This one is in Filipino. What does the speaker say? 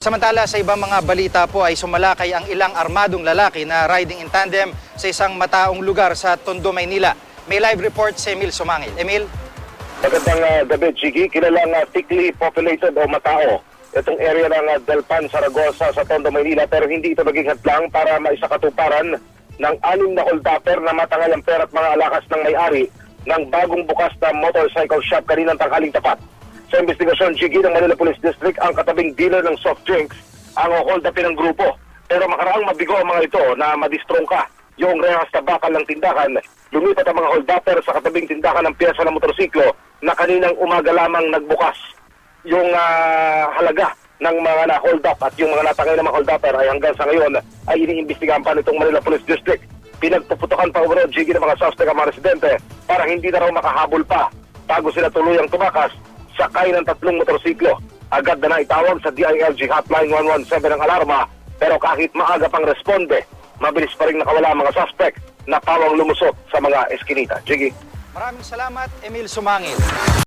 Samantala, sa ibang mga balita po ay sumalakay ang ilang armadong lalaki na riding in tandem sa isang mataong lugar sa Tondo, Maynila. May live report si Emil Sumangil. Emil? Magandang gabi, Chigi. Kilalang thickly populated o matao itong area ng Delpan, Saragosa sa Tondo, Maynila, pero hindi ito naging hadlang para maisakatuparan ng 6 na holdapper na matangal ang pera at mga alakas ng may-ari ng bagong bukas na motorcycle shop kaninang tanghaling tapat. Sa investigasyon, Chigi, ng Manila Police District, ang katabing dealer ng soft drinks ang hold upin ng grupo. Pero makaraang mabigo ang mga ito na madistrongka yung rehas na bakal ng tindahan. Lumipat ang mga hold-upper sa katabing tindahan ng piyesa ng motorsiklo na kaninang umaga lamang nagbukas. Yung halaga ng mga na-hold up at yung mga natangay ng mga hold-upper ay hanggang sa ngayon ay iniimbestigahan pa nitong Manila Police District. Pinagpuputukan pa umano, Chigi, ng mga suspect ang mga residente para hindi na raw makahabol pa bago sila tuluyang tumakas sakay ng 3 motorsiklo. Agad na naitawag sa DILG Hotline 117 ang alarma, pero kahit maaga pang responde, mabilis pa rin nakawala ang mga suspect na pawang lumusot sa mga eskinita. Chigi. Maraming salamat, Emil Sumangil.